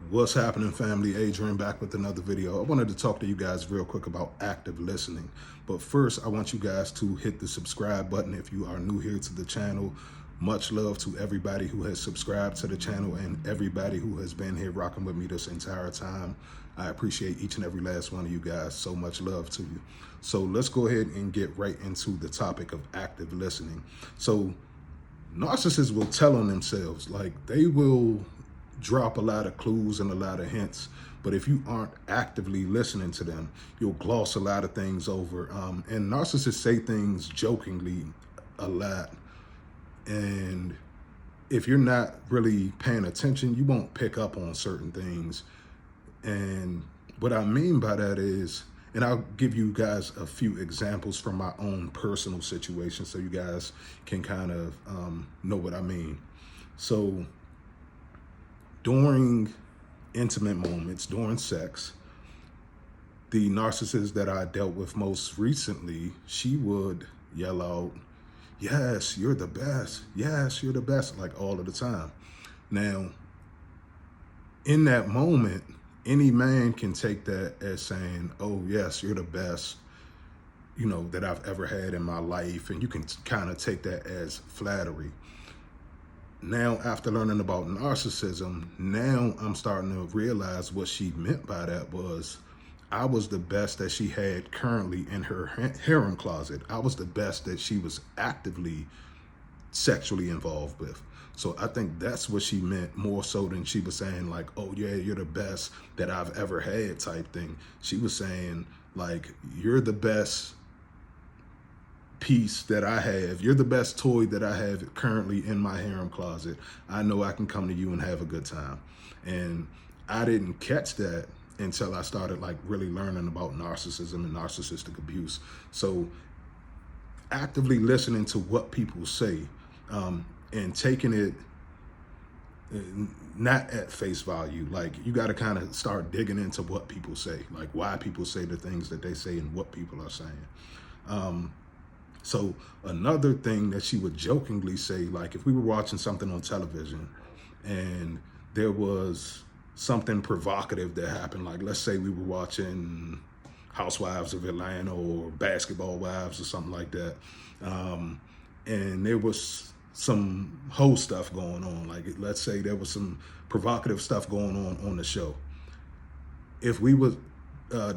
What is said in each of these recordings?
What's happening, family? Adrian back with another video. I wanted to talk to you guys real quick about active listening. But first, I want you guys to hit the subscribe button if you are new here to the channel. Much love to everybody who has subscribed to the channel and everybody who has been here rocking with me this entire time. I appreciate each and every last one of you guys. So much love to you. So let's go ahead and get right into the topic of active listening. So narcissists will tell on themselves, like they will drop a lot of clues and a lot of hints, but if you aren't actively listening to them, you'll gloss a lot of things over. And narcissists say things jokingly a lot, and if you're not really paying attention, you won't pick up on certain things. And what I mean by that is, and I'll give you guys a few examples from my own personal situation so you guys can kind of know what I mean. So during intimate moments, during sex, the narcissist that I dealt with most recently, she would yell out, "Yes, you're the best. Yes, you're the best," like all of the time. Now, in that moment, any man can take that as saying, "Oh, yes, you're the best, that I've ever had in my life." And you can kind of take that as flattery. Now, after learning about narcissism, now I'm starting to realize what she meant by that was I was the best that she had currently in her harem closet. I was the best that she was actively sexually involved with. So I think that's what she meant, more so than she was saying like, "Oh yeah, you're the best that I've ever had" type thing. She was saying like, "You're the best piece that I have. You're the best toy that I have currently in my harem closet. I know I can come to you and have a good time." And I didn't catch that until I started like really learning about narcissism and narcissistic abuse. So actively listening to what people say, and taking it not at face value. Like you got to kind of start digging into what people say, like why people say the things that they say and what people are saying. So another thing that she would jokingly say, like if we were watching something on television and there was something provocative that happened, like let's say we were watching Housewives of Atlanta or Basketball Wives or something like that, and there was some whole stuff going on, like let's say there was some provocative stuff going on the show. If we would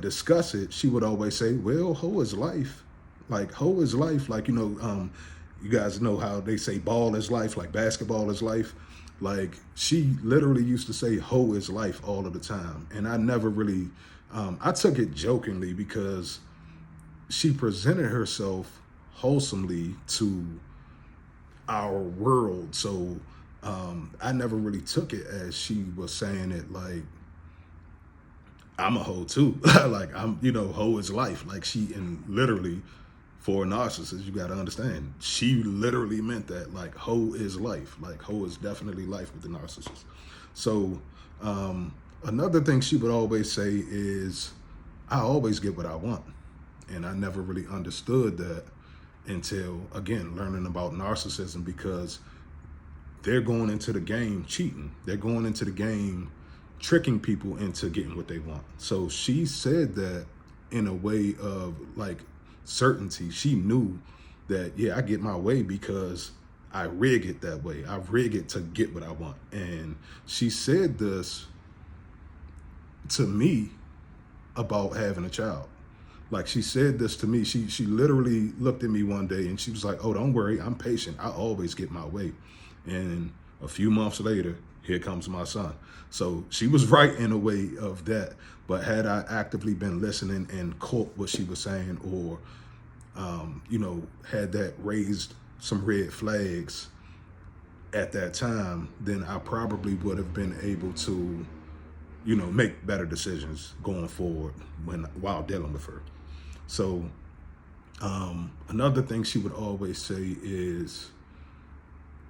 discuss it, she would always say, "Well, hoe is life." Like hoe is life. Like, you guys know how they say ball is life, like basketball is life. Like she literally used to say hoe is life all of the time. And I never really, I took it jokingly because she presented herself wholesomely to our world. So I never really took it as she was saying it like, "I'm a hoe too." Like hoe is life. Like and literally for a narcissist, you got to understand, she literally meant that, like hoe is life. Like hoe is definitely life with the narcissist. So another thing she would always say is, "I always get what I want." And I never really understood that until, again, learning about narcissism, because they're going into the game cheating. They're going into the game tricking people into getting what they want. So she said that in a way of like certainty. She knew that, yeah, I get my way because I rig it that way. I rig it to get what I want. And she said this to me about having a child. Like she said this to me. She literally looked at me one day and she was like, "Oh, don't worry, I'm patient. I always get my way." And a few months later, here comes my son. So she was right in a way of that. But had I actively been listening and caught what she was saying, or had that raised some red flags at that time, then I probably would have been able to, make better decisions going forward while dealing with her. So another thing she would always say is,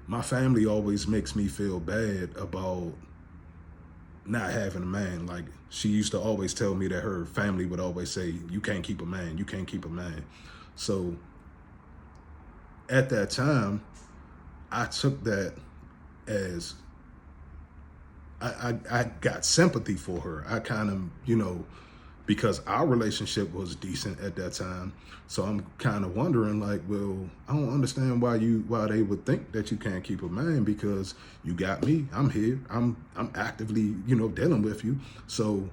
"My family always makes me feel bad about not having a man." Like she used to always tell me that her family would always say, "You can't keep a man, you can't keep a man." So at that time, I took that as I got sympathy for her. I kind of, because our relationship was decent at that time. So I'm kind of wondering, like, well, I don't understand why they would think that you can't keep a man, because you got me. I'm here. I'm actively, dealing with you. So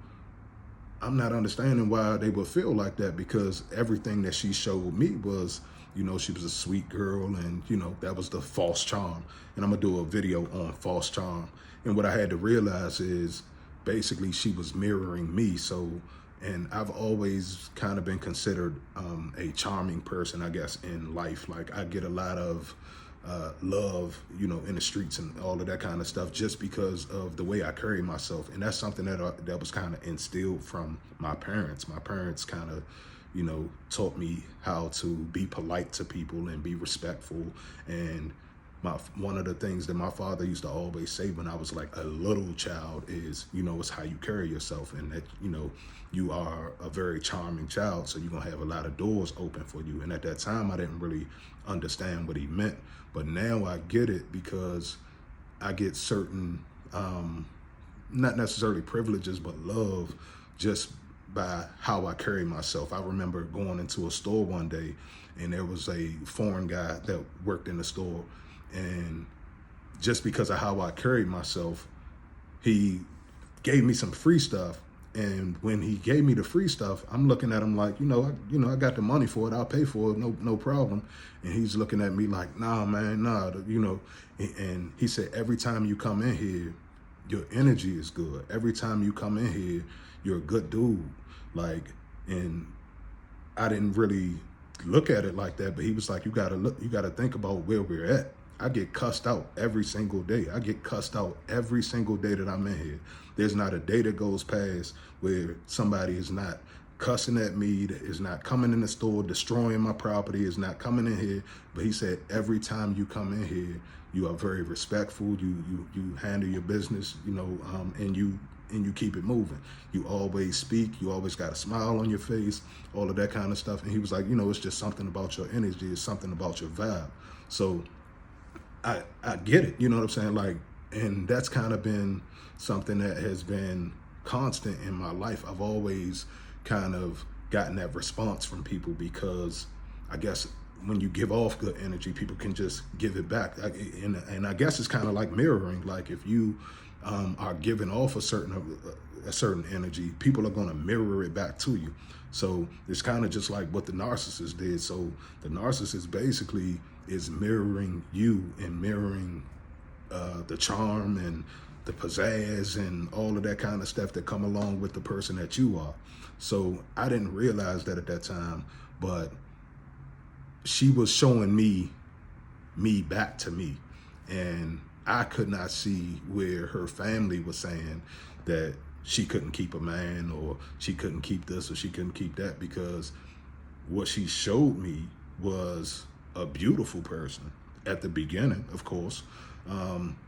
I'm not understanding why they would feel like that, because everything that she showed me was, she was a sweet girl, and, that was the false charm. And I'm going to do a video on false charm. And what I had to realize is basically she was mirroring me. So, and I've always kind of been considered a charming person, I guess, in life. Like, I get a lot of love, in the streets and all of that kind of stuff, just because of the way I carry myself. And that's something that was kind of instilled from my parents. My parents kind of, taught me how to be polite to people and be respectful. And one of the things that my father used to always say when I was like a little child is, it's how you carry yourself, and that, you are a very charming child, so you're going to have a lot of doors open for you. And at that time, I didn't really understand what he meant. But now I get it, because I get certain, not necessarily privileges, but love just by how I carry myself. I remember going into a store one day, and there was a foreign guy that worked in the store. And just because of how I carried myself, he gave me some free stuff. And when he gave me the free stuff, I'm looking at him like, I got the money for it. I'll pay for it. No problem. And he's looking at me like, nah, man, nah, And he said, every time you come in here, your energy is good. Every time you come in here, you're a good dude. Like, and I didn't really look at it like that, but he was like, you gotta think about where we're at. I get cussed out every single day. I get cussed out every single day that I'm in here. There's not a day that goes past where somebody is not cussing at me, that is not coming in the store, destroying my property, is not coming in here. But he said, every time you come in here, you are very respectful. You handle your business, and you keep it moving. You always speak. You always got a smile on your face, all of that kind of stuff. And he was like, it's just something about your energy. It's something about your vibe. So I get it, you know what I'm saying? Like, and that's kind of been something that has been constant in my life. I've always kind of gotten that response from people, because I guess when you give off good energy, people can just give it back. And I guess it's kind of like mirroring. Like, if you are giving off a certain energy, people are going to mirror it back to you. So it's kind of just like what the narcissist did. So the narcissist basically is mirroring you, and mirroring the charm and the pizzazz and all of that kind of stuff that come along with the person that you are. So I didn't realize that at that time, but she was showing me back to me. And I could not see where her family was saying that she couldn't keep a man, or she couldn't keep this, or she couldn't keep that, because what she showed me was a beautiful person at the beginning, of course.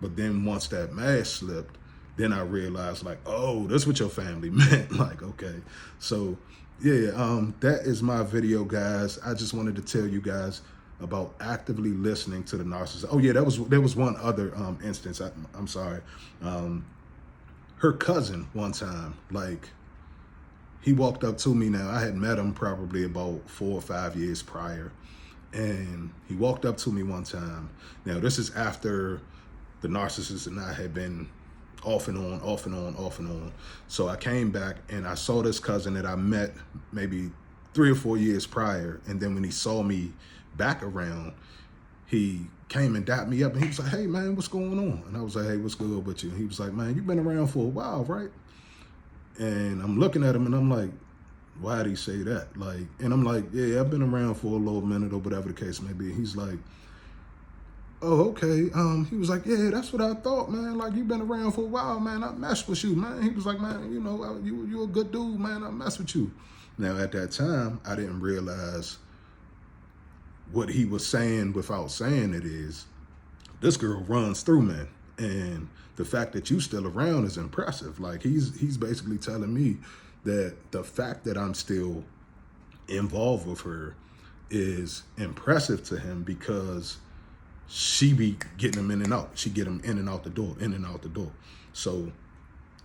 But then once that mask slipped, then I realized, like, oh, that's what your family meant. Like, okay. So yeah, that is my video, guys. I just wanted to tell you guys about actively listening to the narcissist. Oh yeah, there was one other instance. I'm sorry. Her cousin one time, like, he walked up to me. Now, I had met him probably about 4 or 5 years prior. And he walked up to me one time. Now, this is after the narcissist and I had been off and on. So I came back and I saw this cousin that I met maybe 3 or 4 years prior. And then when he saw me back around, he came and dapped me up, and he was like, hey man, what's going on? And I was like, hey, what's good with you? And he was like, man, you've been around for a while, right? And I'm looking at him and I'm like, why did he say that? Like, and I'm like, yeah, I've been around for a little minute, or whatever the case may be. He's like, oh, okay. He was like, yeah, that's what I thought, man. Like, you've been around for a while, man. I messed with you, man. He was like, man, you a good dude, man. I mess with you. Now, at that time, I didn't realize what he was saying without saying it is, this girl runs through men. And the fact that you still around is impressive. Like, he's basically telling me that the fact that I'm still involved with her is impressive to him, because she be getting him in and out. She get him in and out the door, in and out the door. So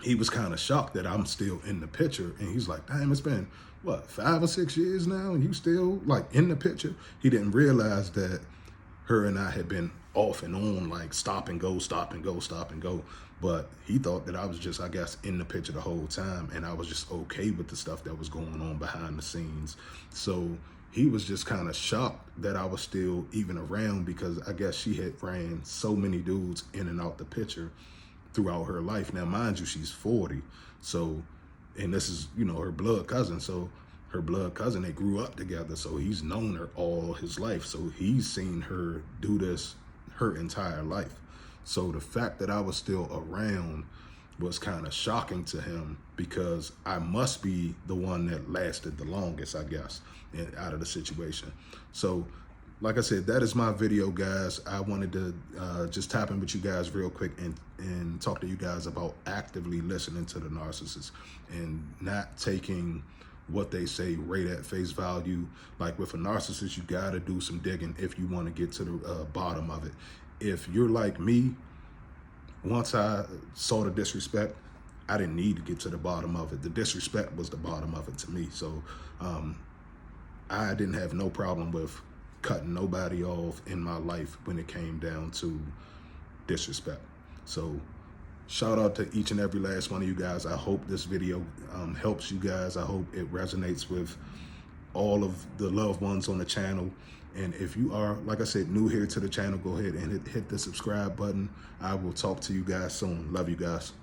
he was kind of shocked that I'm still in the picture. And he's like, damn, it's been, what, 5 or 6 years now? And you still, like, in the picture? He didn't realize that her and I had been off and on, like, stop and go, stop and go, stop and go. But he thought that I was just, I guess, in the picture the whole time. And I was just okay with the stuff that was going on behind the scenes. So he was just kind of shocked that I was still even around, because I guess she had ran so many dudes in and out the picture throughout her life. Now, mind you, she's 40. So, and this is, you know, her blood cousin. So her blood cousin, they grew up together. So he's known her all his life. So he's seen her do this her entire life. So the fact that I was still around was kind of shocking to him, because I must be the one that lasted the longest, I guess, out of the situation. So like I said, that is my video, guys. I wanted to just tap in with you guys real quick and talk to you guys about actively listening to the narcissist and not taking what they say right at face value. Like with a narcissist, you gotta do some digging if you want to get to the bottom of it. If you're like me, once I saw the disrespect, I didn't need to get to the bottom of it. The disrespect was the bottom of it to me. So I didn't have no problem with cutting nobody off in my life when it came down to disrespect. So shout out to each and every last one of you guys. I hope this video helps you guys. I hope it resonates with all of the loved ones on the channel. And if you are, like I said, new here to the channel, go ahead and hit the subscribe button. I will talk to you guys soon. Love you guys.